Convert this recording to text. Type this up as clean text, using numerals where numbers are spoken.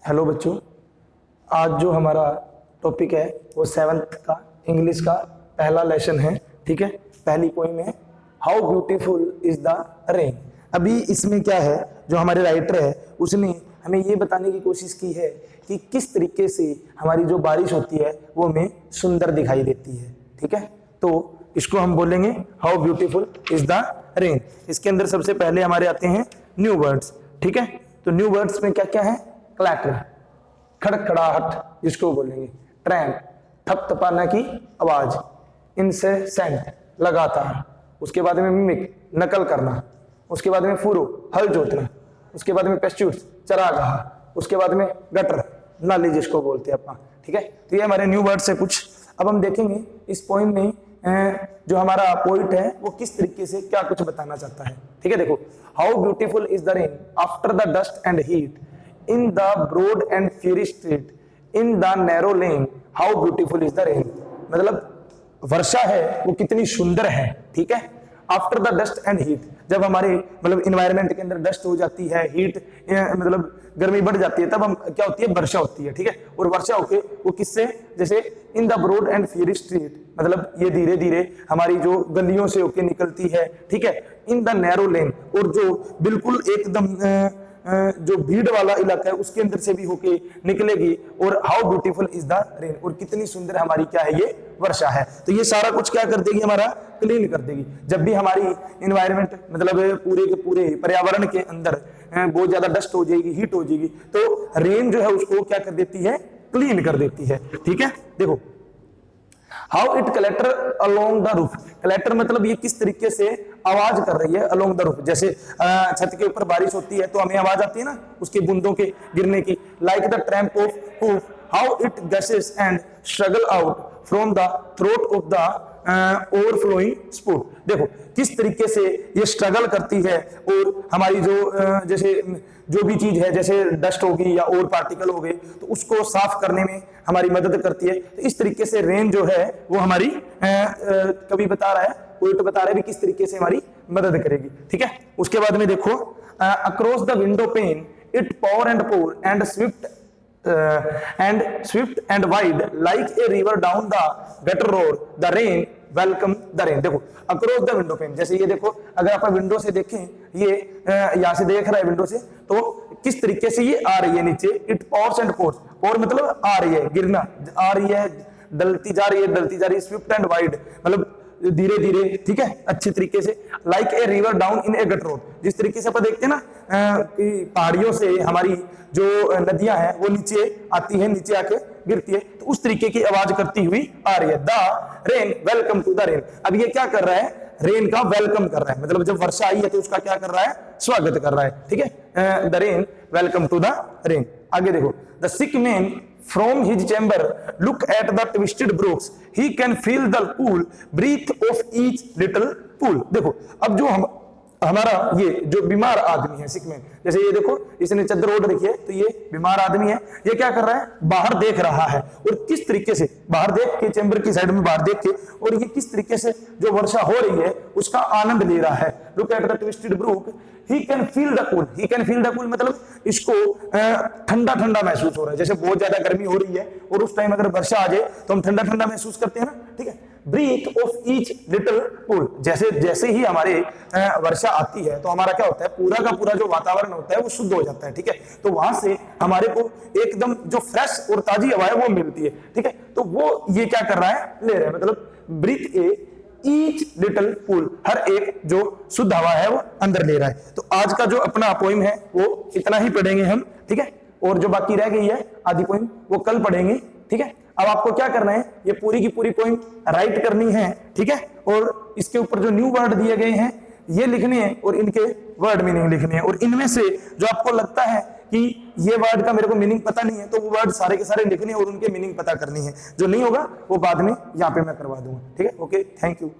Hello बच्चों, आज जो हमारा टॉपिक है वो 7th का इंग्लिश का पहला लेसन है। ठीक है, पहली पोइम है how beautiful is the rain. अभी इसमें क्या है, जो हमारे राइटर है उसने हमें ये बताने की कोशिश की है कि किस तरीके से हमारी जो बारिश होती है वो हमें सुंदर दिखाई देती है। ठीक है, तो इसको हम बोलेंगे how beautiful is the rain. इसके अंदर सबसे पहले हमारे आते हैं न्यू वर्ड्स। ठीक है, तो न्यू वर्ड्स में क्या क्या है? क्लैटर, खड़खड़ाहट जिसको बोलेंगे, ट्रैम्प, थपथपाना की आवाज, इंसेसेंट लगातार, उसके बाद में मिमिक नकल करना, उसके बाद में फुरो हल जोतना, उसके बाद में पेस्ट्यूट्स चरागाह, उसके बाद में गटर नाली जिसको बोलते हैं अपना। ठीक है, तो ये हमारे न्यू वर्ड्स है कुछ। अब हम देखेंगे इस पोइम में जो हमारा पोइट है वो किस तरीके से क्या कुछ बताना चाहता है। ठीक है, देखो, how beautiful is the rain after the dust and heat in the broad and fury street in the narrow lane, how beautiful is the rain. मतलब वर्षा है वो कितनी सुंदर है। ठीक है, after the dust and heat, जब हमारे मतलब इन्वायरमेंट के अंदर डस्ट हो जाती है, हीट मतलब गर्मी बढ़ जाती है, तब हम क्या होती है, वर्षा होती है। ठीक है, और वर्षा होके वो किससे, जैसे in the broad and fury street, मतलब ये धीरे धीरे हमारी जो गलियों से होके निकलती है। ठीक है, इन द नैरो लेन, और जो बिल्कुल एकदम जो भीड़ वाला इलाका है उसके अंदर से भी होके निकलेगी। और how beautiful is the rain, और कितनी सुंदर हमारी क्या है, ये वर्षा है। तो ये सारा कुछ क्या कर देगी, हमारा क्लीन कर देगी। जब भी हमारी इन्वायरमेंट मतलब पूरे के पूरे पर्यावरण के अंदर बहुत ज्यादा डस्ट हो जाएगी, हीट हो जाएगी, तो रेन जो है उसको क्या कर देती है, क्लीन कर देती है। ठीक है, देखो, how it collector along the roof. Collector मतलब ये किस तरीके से आवाज कर रही है अलोंग द रूफ। जैसे छत के ऊपर बारिश होती है तो हमें आवाज आती है ना उसकी बूंदों के गिरने की। Like the tramp of hoof, how it gushes and struggle out from the throat of the overflowing spout. देखो किस तरीके से ये स्ट्रगल करती है, और हमारी जो जैसे जो भी चीज है, जैसे डस्ट होगी या और पार्टिकल हो गए, तो उसको साफ करने में हमारी मदद करती है। तो इस तरीके से रेन जो है वो हमारी कवि बता रहा है, पोएट बता रहा है भी किस तरीके से हमारी मदद करेगी। ठीक है, उसके बाद में देखो, across the window pane it pour and swift and wide like a river down the gutter road the rain welcome the rain. देखो अक्रॉस द विंडो पेन, जैसे ये देखो, अगर आप विंडो से देखें, ये यहां से देख रहा है विंडो से, तो किस तरीके से ये आ रही है नीचे। इट पोर्स एंड पोर्स, और मतलब आ रही है, गिरना आ रही है, डलती जा रही है, स्विफ्ट एंड वाइड मतलब धीरे धीरे। ठीक है, अच्छी तरीके से। Like a river down in a gut road, जिस तरीके से अपन देखते हैं ना कि पहाड़ियों से हमारी जो नदियां हैं वो नीचे आती है, नीचे आके गिरती है, तो उस तरीके की आवाज करती हुई आ रही है। The rain welcome to the rain. अब ये क्या कर रहा है, रेन का वेलकम कर रहा है, मतलब जब वर्षा आई है तो उसका क्या कर रहा है, स्वागत कर रहा है। ठीक है, the rain welcome to the rain. आगे देखो, the sick man from his chamber look at the twisted brooks, he can feel the cool breath of each little pool। देखो अब जो हमारा ये जो बीमार आदमी है, सिक मैन, जैसे ये देखो इसने चद्दर ओढ़ रखी है, तो ये बीमार आदमी है, ये क्या कर रहा है, बाहर देख रहा है, और किस तरीके से बाहर देख के, चैम्बर की साइड में बाहर देख के, और ये किस तरीके से जो वर्षा हो रही है उसका आनंद ले रहा है। Look at the twisted brook, he can feel the cool, he can feel the cool मतलब इसको ठंडा ठंडा महसूस हो रहा है। जैसे बहुत ज्यादा गर्मी हो रही है और उस टाइम अगर वर्षा आ जाए तो हम ठंडा ठंडा महसूस करते हैं ना। ठीक है, breath of each little pool, जैसे जैसे ही हमारे वर्षा आती है तो हमारा क्या होता है, पूरा का पूरा जो वातावरण होता है वो शुद्ध हो जाता है। ठीक है, तो वहां से हमारे को एकदम जो फ्रेश और ताजी हवा है वो मिलती है। ठीक है, तो वो ये क्या कर रहा है, ले रहा है, मतलब ब्रीथ ए ईच लिटिल पूल, हर एक जो शुद्ध हवा है वो अंदर ले रहा है। तो आज का जो अपना पोइम है वो इतना ही पढ़ेंगे हम। ठीक है, और जो बाकी रह गई है आधी पोइम वो कल पढ़ेंगे। ठीक है, अब आपको क्या करना है, ये पूरी की पूरी पोइम राइट करनी है। ठीक है, और इसके ऊपर जो न्यू वर्ड दिए गए हैं ये लिखने हैं, और इनके वर्ड मीनिंग लिखने हैं, और इनमें से जो आपको लगता है कि ये वर्ड का मेरे को मीनिंग पता नहीं है तो वो वर्ड सारे के सारे लिखने और उनके मीनिंग पता करनी है। जो नहीं होगा वो बाद में यहाँ पे मैं करवा दूंगा। ठीक है, ओके, थैंक यू।